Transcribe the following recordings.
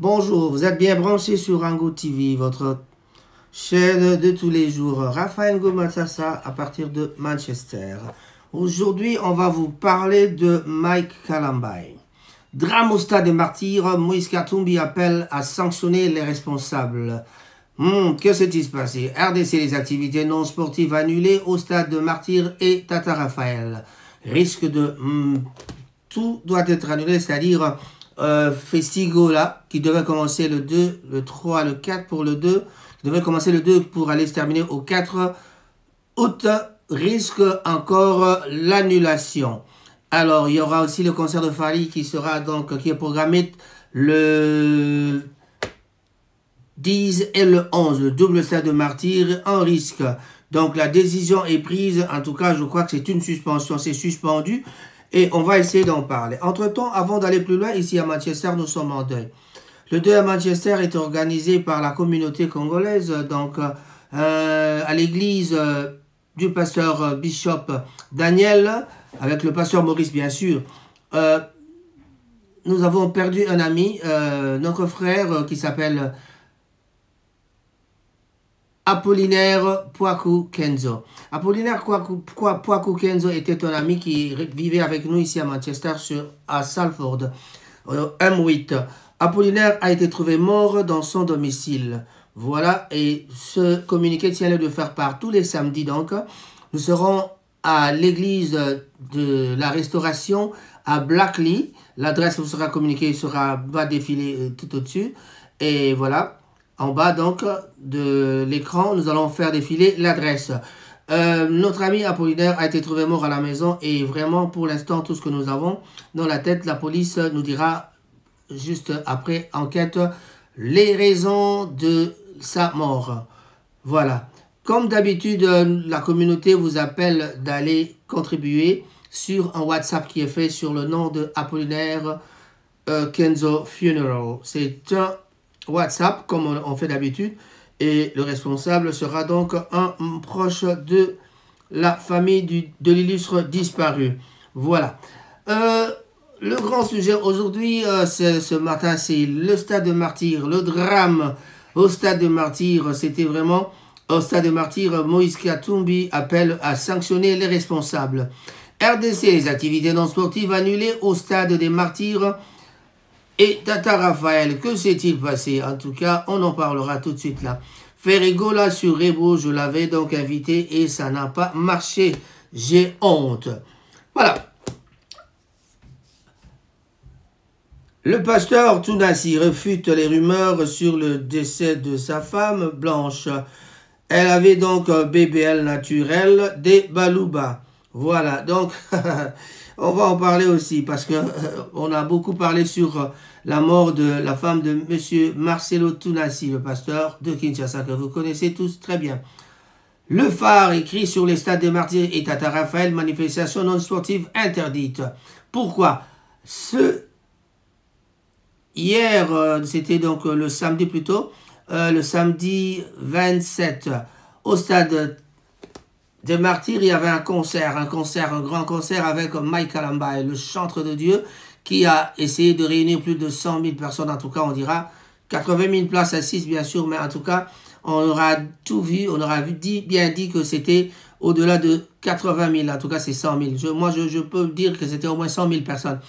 Bonjour, vous êtes bien branchés sur Rango TV, votre chaîne de tous les jours. Raphaël Gomatsassa à partir de Manchester. Aujourd'hui, on va vous parler de Mike Kalambai. Drame au stade des martyrs, Moïse Katumbi appelle à sanctionner les responsables. Que s'est-il passé? RDC, les activités non sportives annulées au stade de martyrs et Tata Raphaël. Risque de... tout doit être annulé, c'est-à-dire... Festigola qui devait commencer le 2, le 3, le 4 pour le 2, qui devait commencer le 2 pour aller se terminer au 4 août, risque encore l'annulation. Alors, il y aura aussi le concert de Fali qui sera donc, qui est programmé le 10 et le 11, le double stade de martyrs en risque. Donc, la décision est prise, en tout cas, je crois que c'est une suspension, c'est suspendu. Et on va essayer d'en parler. Entre-temps, avant d'aller plus loin, ici à Manchester, nous sommes en deuil. Le deuil à Manchester est organisé par la communauté congolaise, donc à l'église du pasteur Bishop Daniel, avec le pasteur Maurice bien sûr. Nous avons perdu un ami, notre frère qui s'appelle Apollinaire Poaku Kenzo. Apollinaire Poaku Kenzo était un ami qui vivait avec nous ici à Manchester, à Salford, M8. Apollinaire a été trouvé mort dans son domicile. Voilà, et ce communiqué tient lieu de faire part tous les samedis. Donc, nous serons à l'église de la Restauration à Blackley. L'adresse vous sera communiquée, va défiler tout au-dessus. Et voilà. En bas donc de l'écran, nous allons faire défiler l'adresse. Notre ami Apollinaire a été trouvé mort à la maison et vraiment pour l'instant tout ce que nous avons dans la tête, la police nous dira juste après enquête les raisons de sa mort. Voilà. Comme d'habitude, la communauté vous appelle d'aller contribuer sur un WhatsApp qui est fait sur le nom de Apollinaire Kenzo Funeral. C'est un WhatsApp, comme on fait d'habitude, et le responsable sera donc un proche de la famille de l'illustre disparu. Voilà. Le grand sujet aujourd'hui, ce matin, c'est le stade de martyrs, le drame au stade de martyrs. C'était vraiment au stade de martyrs, Moïse Katumbi appelle à sanctionner les responsables. RDC, les activités non sportives annulées au stade des martyrs. Et Tata Raphaël, que s'est-il passé? En tout cas, on en parlera tout de suite là. Ferrigola sur Rebo, je l'avais donc invité et ça n'a pas marché. J'ai honte. Voilà. Le pasteur Tounassi refute les rumeurs sur le décès de sa femme Blanche. Elle avait donc un BBL naturel des Balouba. Voilà, donc... on va en parler aussi parce que on a beaucoup parlé sur la mort de la femme de M. Marcelo Tounassi, le pasteur de Kinshasa, que vous connaissez tous très bien. Le phare écrit sur les stades des martyrs et Tata Raphaël, manifestation non sportive interdite. Pourquoi? Hier, c'était donc le samedi plutôt, le samedi 27, au stade des martyrs, il y avait un grand concert avec Mike Kalambai, le chantre de Dieu, qui a essayé de réunir plus de 100 000 personnes, en tout cas on dira 80 000 places assises bien sûr, mais en tout cas on aura tout vu, on aura bien dit que c'était au-delà de 80 000, en tout cas c'est 100 000. Moi je peux dire que c'était au moins 100 000 personnes.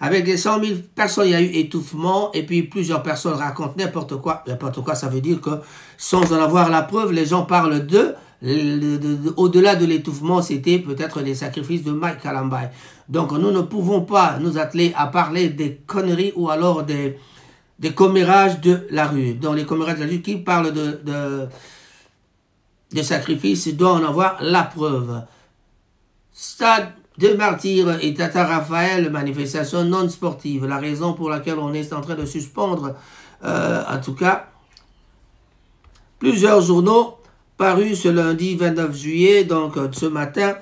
Avec les 100 000 personnes, il y a eu étouffement et puis plusieurs personnes racontent n'importe quoi. N'importe quoi, ça veut dire que sans en avoir la preuve, les gens parlent d'eux. Au-delà de l'étouffement, c'était peut-être les sacrifices de Mike Kalambai. Donc nous ne pouvons pas nous atteler à parler des conneries ou alors des commérages de la rue. Dans les commérages de la rue, qui parlent de sacrifices doit en avoir la preuve. Stade de martyrs et Tata Raphaël, manifestation non sportive. La raison pour laquelle on est en train de suspendre, en tout cas, plusieurs journaux parus ce lundi 29 juillet, donc ce matin,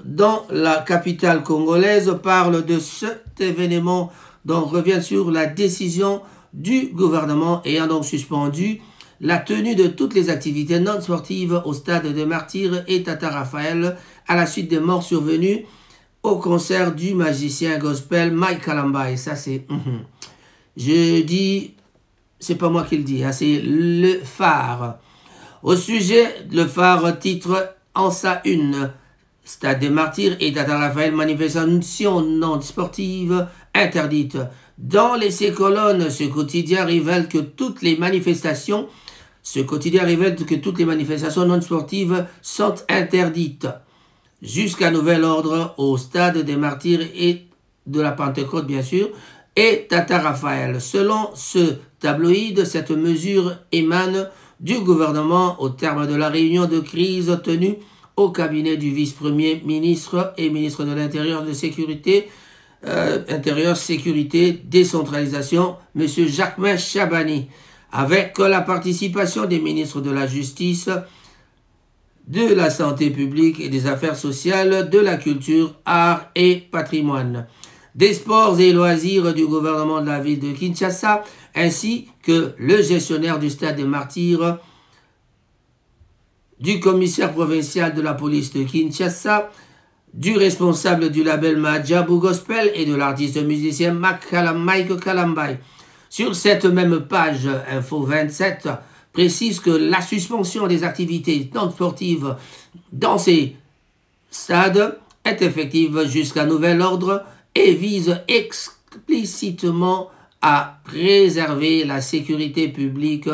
dans la capitale congolaise, parlent de cet événement, donc revient sur la décision du gouvernement ayant donc suspendu la tenue de toutes les activités non sportives au stade des martyrs et Tata Raphaël à la suite des morts survenues au concert du magicien gospel Mike Kalambai. Ça c'est... Je dis, c'est pas moi qui le dis, hein, c'est Le Phare. Au sujet, Le Phare titre en sa une, Stade des Martyrs et Tata Raphaël, manifestation non sportive interdite. Dans les colonnes, ce quotidien révèle que toutes les manifestations non sportives sont interdites. Jusqu'à nouvel ordre au Stade des Martyrs et de la Pentecôte, bien sûr, et Tata Raphaël. Selon ce tabloïd, cette mesure émane du gouvernement au terme de la réunion de crise tenue au cabinet du vice-premier ministre et ministre de l'Intérieur de Sécurité, décentralisation, M. Jacquemain Chabani, avec la participation des ministres de la Justice, de la Santé publique et des Affaires sociales, de la culture, art et patrimoine, des sports et loisirs du gouvernement de la ville de Kinshasa, ainsi que le gestionnaire du Stade des Martyrs, du commissaire provincial de la police de Kinshasa, du responsable du label Madjabou Gospel et de l'artiste musicien Mike Kalambai. Sur cette même page, Info 27 précise que la suspension des activités non sportives dans ces stades est effective jusqu'à nouvel ordre et vise explicitement à préserver la sécurité publique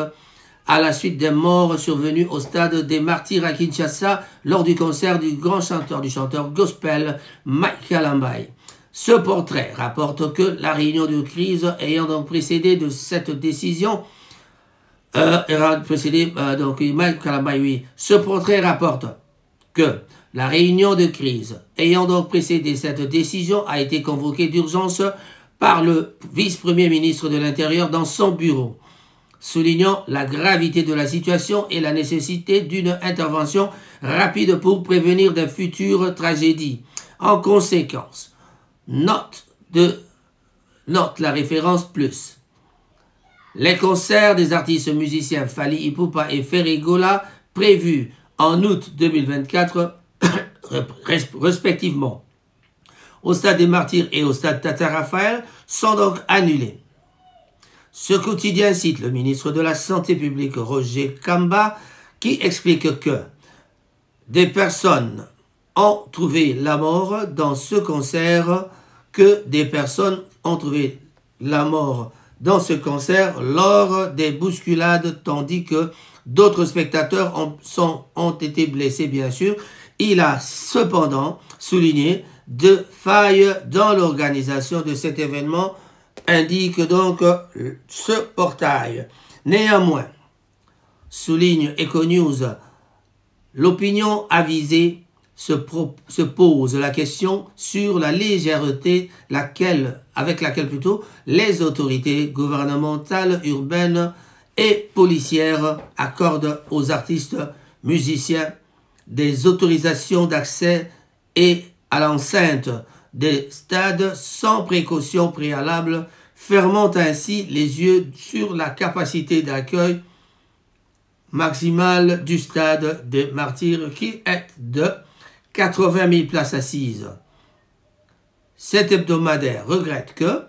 à la suite des morts survenus au Stade des Martyrs à Kinshasa lors du concert du chanteur gospel Mike Kalambai. Ce portrait rapporte que la réunion de crise ayant donc précédé de cette décision, Mike Kalambai, oui. Ce portrait rapporte que la réunion de crise ayant donc précédé cette décision a été convoquée d'urgence par le vice-premier ministre de l'Intérieur dans son bureau, soulignant la gravité de la situation et la nécessité d'une intervention rapide pour prévenir de futures tragédies. En conséquence, note la référence plus. Les concerts des artistes musiciens Fally Ipupa et Ferregola prévus en août 2024 respectivement au Stade des Martyrs et au Stade Tata Raphaël sont donc annulés. Ce quotidien cite le ministre de la Santé publique Roger Kamba qui explique que des personnes ont trouvé la mort dans ce concert, lors des bousculades, tandis que d'autres spectateurs ont été blessés, bien sûr. Il a cependant souligné de failles dans l'organisation de cet événement, indique donc ce portail. Néanmoins, souligne Econews, l'opinion avisée se pose la question sur la légèreté avec laquelle les autorités gouvernementales, urbaines et policières accordent aux artistes musiciens des autorisations d'accès et à l'enceinte des stades sans précaution préalable, fermant ainsi les yeux sur la capacité d'accueil maximale du Stade des Martyrs qui est de 80 000 places assises. Cet hebdomadaire regrette que,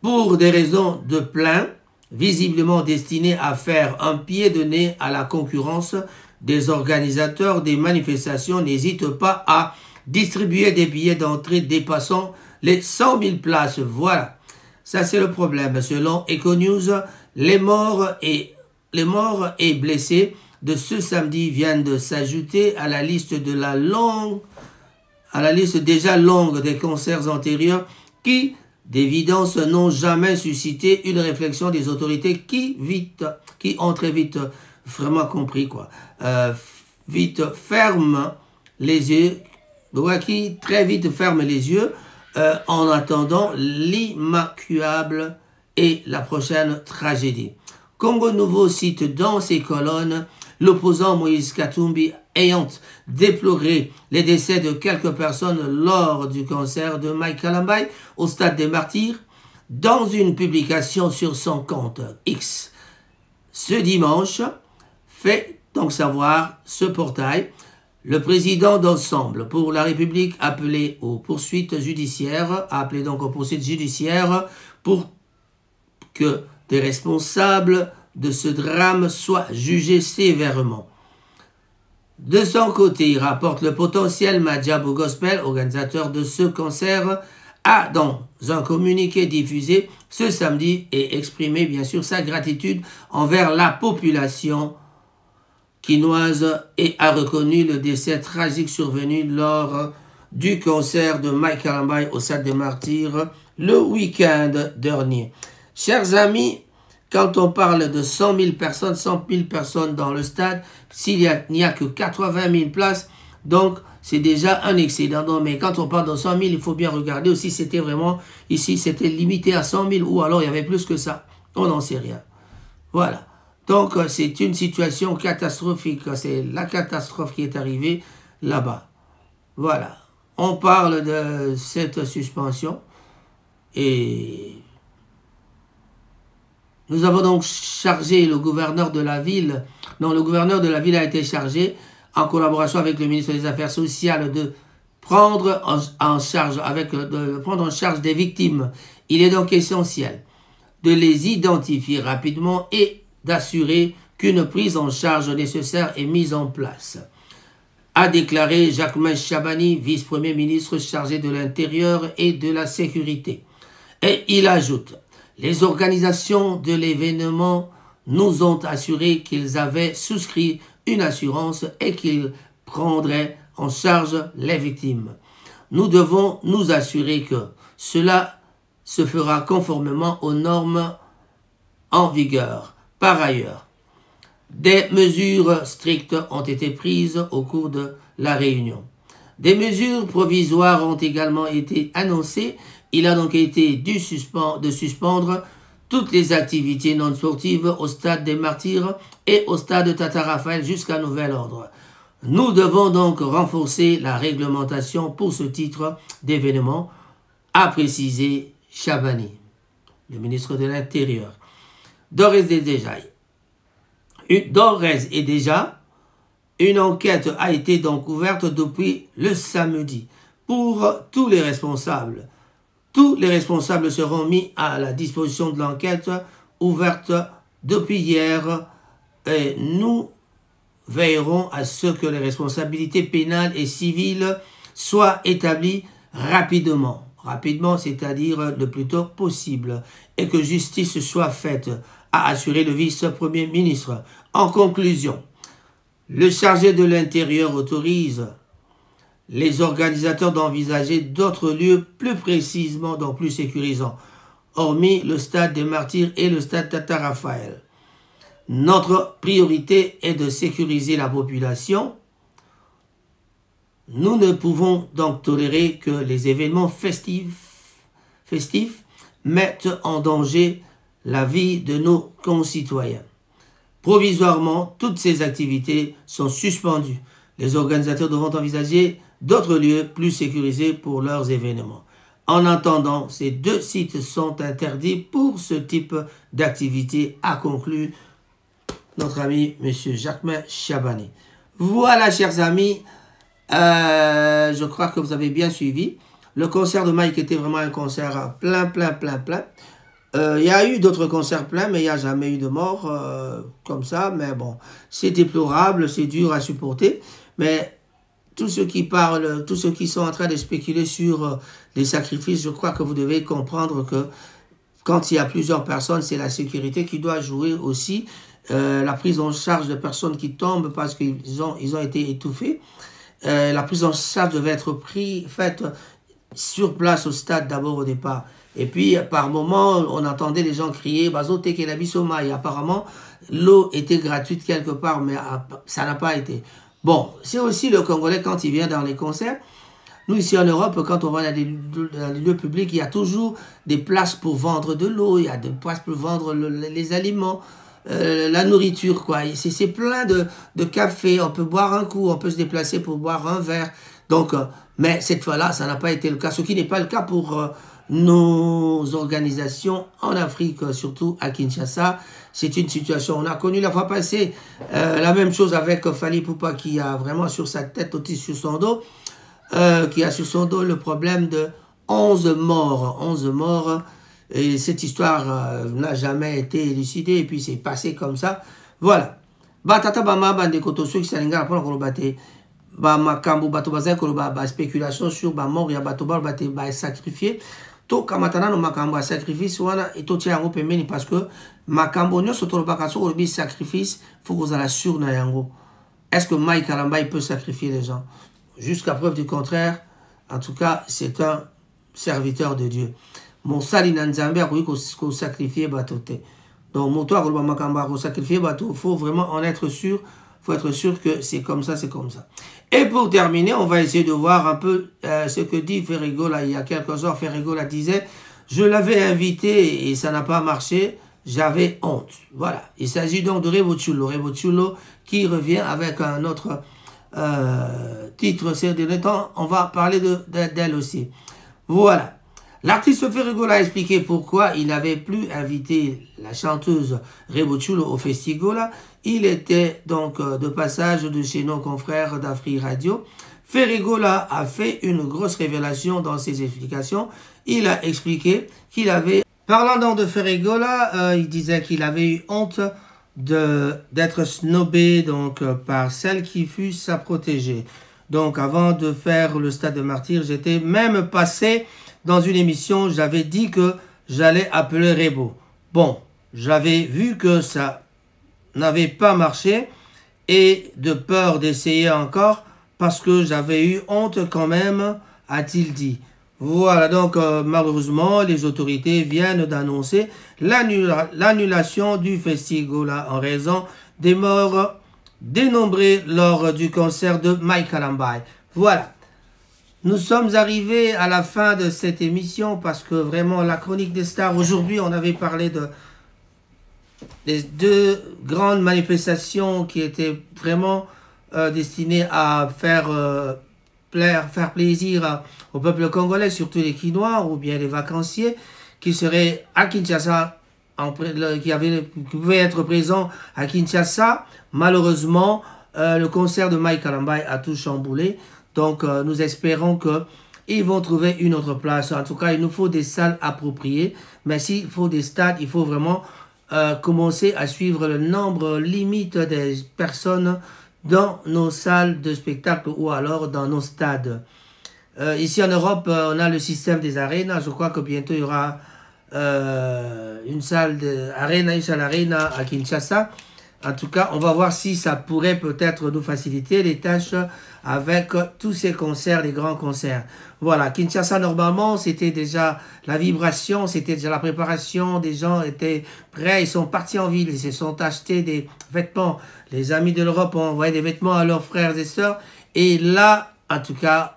pour des raisons de plein, visiblement destinées à faire un pied de nez à la concurrence, des organisateurs des manifestations n'hésitent pas à distribuer des billets d'entrée dépassant les 100 000 places. Voilà, ça c'est le problème. Selon Econews, les morts et blessés de ce samedi viennent de s'ajouter à la liste déjà longue des concerts antérieurs qui, d'évidence, n'ont jamais suscité une réflexion des autorités qui ont très vite vraiment compris ferment les yeux en attendant l'immaculable et la prochaine tragédie. Congo Nouveau cite dans ses colonnes l'opposant Moïse Katumbi ayant déploré les décès de quelques personnes lors du concert de Mike Kalambai au Stade des Martyrs dans une publication sur son compte X. Ce dimanche, fait donc savoir ce portail, le président d'Ensemble pour la République a appelé donc aux poursuites judiciaires pour que des responsables de ce drame soient jugés sévèrement. De son côté, il rapporte le potentiel Madjabou Gospel, organisateur de ce concert, a dans un communiqué diffusé ce samedi et exprimé bien sûr sa gratitude envers la population quinoise et a reconnu le décès tragique survenu lors du concert de Mike Kalambai au Stade des Martyrs le week-end dernier. Chers amis, quand on parle de 100 000 personnes dans le stade, s'il n'y a que 80 000 places, donc c'est déjà un excédent. Mais quand on parle de 100 000, il faut bien regarder aussi si c'était vraiment, ici c'était limité à 100 000 ou alors il y avait plus que ça. On n'en sait rien. Voilà. Donc c'est une situation catastrophique. C'est la catastrophe qui est arrivée là-bas. Voilà. On parle de cette suspension et nous avons donc chargé le gouverneur de la ville. Non, le gouverneur de la ville a été chargé, en collaboration avec le ministre des Affaires sociales, de prendre en charge des victimes. Il est donc essentiel de les identifier rapidement et d'assurer qu'une prise en charge nécessaire est mise en place, a déclaré Jacquemain Chabani, vice-premier ministre chargé de l'Intérieur et de la Sécurité. Et il ajoute: les organisations de l'événement nous ont assuré qu'ils avaient souscrit une assurance et qu'ils prendraient en charge les victimes. Nous devons nous assurer que cela se fera conformément aux normes en vigueur. Par ailleurs, des mesures strictes ont été prises au cours de la réunion. Des mesures provisoires ont également été annoncées. Il a donc été dû de suspendre toutes les activités non sportives au stade des Martyrs et au stade Tata Raphaël jusqu'à nouvel ordre. Nous devons donc renforcer la réglementation pour ce titre d'événement, a précisé Chabani, le ministre de l'Intérieur. D'ores et déjà, une enquête a été donc ouverte depuis le samedi pour tous les responsables. Tous les responsables seront mis à la disposition de l'enquête ouverte depuis hier et nous veillerons à ce que les responsabilités pénales et civiles soient établies rapidement. Rapidement, c'est-à-dire le plus tôt possible, et que justice soit faite, a assuré le vice-premier ministre. En conclusion, le chargé de l'Intérieur autorise les organisateurs d'envisager d'autres lieux plus précisément, donc plus sécurisants, hormis le stade des Martyrs et le stade Tata Raphaël. Notre priorité est de sécuriser la population. Nous ne pouvons donc tolérer que les événements festifs mettent en danger la vie de nos concitoyens. Provisoirement, toutes ces activités sont suspendues. Les organisateurs devront envisager d'autres lieux plus sécurisés pour leurs événements. En attendant, ces deux sites sont interdits pour ce type d'activité, a conclu notre ami M. Jacquemain Chabani. Voilà, chers amis, je crois que vous avez bien suivi. Le concert de Mike était vraiment un concert plein. Il y a eu d'autres concerts pleins, mais il n'y a jamais eu de mort comme ça. Mais bon, c'est déplorable, c'est dur à supporter. Mais tous ceux qui parlent, tous ceux qui sont en train de spéculer sur les sacrifices, je crois que vous devez comprendre que quand il y a plusieurs personnes, c'est la sécurité qui doit jouer aussi. La prise en charge de personnes qui tombent parce qu'ils ont été étouffés. La prise en charge devait être faite sur place au stade d'abord au départ. Et puis, par moment, on entendait les gens crier « Bazote Kelabisoma » et apparemment, l'eau était gratuite quelque part, mais ça n'a pas été. Bon, c'est aussi le Congolais quand il vient dans les concerts. Nous, ici en Europe, quand on va dans les lieux publics, il y a toujours des places pour vendre de l'eau, il y a des places pour vendre les aliments, la nourriture, quoi. C'est plein de cafés, on peut boire un coup, on peut se déplacer pour boire un verre. Donc, mais cette fois-là, ça n'a pas été le cas, ce qui n'est pas le cas pour nos organisations en Afrique, surtout à Kinshasa. C'est une situation, on a connu la fois passée la même chose avec Fally Ipupa qui a vraiment sur sa tête, aussi sur son dos, qui a sur son dos le problème de 11 morts. 11 morts Et cette histoire n'a jamais été élucidée, et puis c'est passé comme ça. Voilà. Batata bama bande kotoso qui salinga pour le bate. Ba makambo bato bazai ko ba spéculation sur ba mort ya bato ba bate ba sacrifier. To kamatana no makambo a sacrifice wana eto tia yango pembeni parce que makambo nyonso to ba kaso ko bi sacrifice faut que vous la sur na yango. Est-ce que Mike Kalamba peut sacrifier les gens? Jusqu'à preuve du contraire, en tout cas, c'est un serviteur de Dieu. Mon sali nanzambe a ko sacrifier batote. Donc, mon toit, ko sacrifier bateau, faut vraiment en être sûr. Faut être sûr que c'est comme ça, c'est comme ça. Et pour terminer, on va essayer de voir un peu ce que dit Ferrigo là, il y a quelques heures. Ferrigo là disait, je l'avais invité et ça n'a pas marché. J'avais honte. Voilà. Il s'agit donc de Rebuchulo. Rebuchulo qui revient avec un autre titre ces derniers temps. On va parler d'elle aussi. Voilà. L'artiste Ferrigo a expliqué pourquoi il n'avait plus invité la chanteuse Rebuchulo au Festigola. Il était donc de passage de chez nos confrères d'Afri Radio. Ferrigola a fait une grosse révélation dans ses explications. Il a expliqué qu'il avait... Parlant donc de Ferrigola, il disait qu'il avait eu honte d'être snobé donc, par celle qui fut sa protégée. Donc avant de faire le Stade de Martyrs, j'étais même passé dans une émission, j'avais dit que j'allais appeler Rebo. Bon, j'avais vu que ça n'avait pas marché et de peur d'essayer encore parce que j'avais eu honte quand même, a-t-il dit. Voilà, donc malheureusement, les autorités viennent d'annoncer l'annulation du Festigola en raison des morts dénombrés lors du concert de Mike Kalamba. Voilà. Nous sommes arrivés à la fin de cette émission parce que vraiment la chronique des stars, aujourd'hui on avait parlé des deux grandes manifestations qui étaient vraiment destinées à faire plaisir au peuple congolais, surtout les Quinois ou bien les vacanciers qui seraient à Kinshasa, qui pouvaient être présents à Kinshasa. Malheureusement, le concert de Mike Kalamba a tout chamboulé. Donc, nous espérons qu'ils vont trouver une autre place. En tout cas, il nous faut des salles appropriées. Mais s'il faut des stades, il faut vraiment commencer à suivre le nombre limite des personnes dans nos salles de spectacle ou alors dans nos stades. Ici en Europe, on a le système des arénas. Je crois que bientôt, il y aura une salle arena à Kinshasa. En tout cas, on va voir si ça pourrait peut-être nous faciliter les tâches avec tous ces concerts, les grands concerts. Voilà, Kinshasa, normalement, c'était déjà la vibration, c'était déjà la préparation. Des gens étaient prêts, ils sont partis en ville, ils se sont achetés des vêtements. Les amis de l'Europe ont envoyé des vêtements à leurs frères et sœurs. Et là, en tout cas,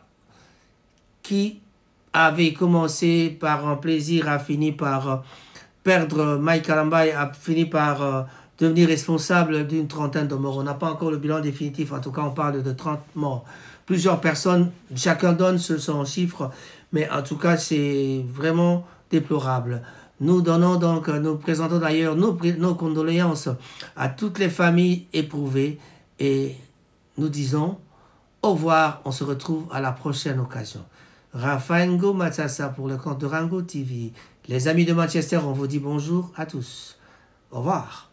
qui avait commencé par un plaisir a fini par perdre Mike Kalamba, a fini par... devenir responsable d'une trentaine de morts. On n'a pas encore le bilan définitif, en tout cas on parle de 30 morts. Plusieurs personnes, chacun donne son chiffre, mais en tout cas c'est vraiment déplorable. Nous donnons donc, nous présentons d'ailleurs nos condoléances à toutes les familles éprouvées et nous disons au revoir, on se retrouve à la prochaine occasion. Rafaengo Matsasa pour le compte de Rango TV. Les amis de Manchester, on vous dit bonjour à tous. Au revoir.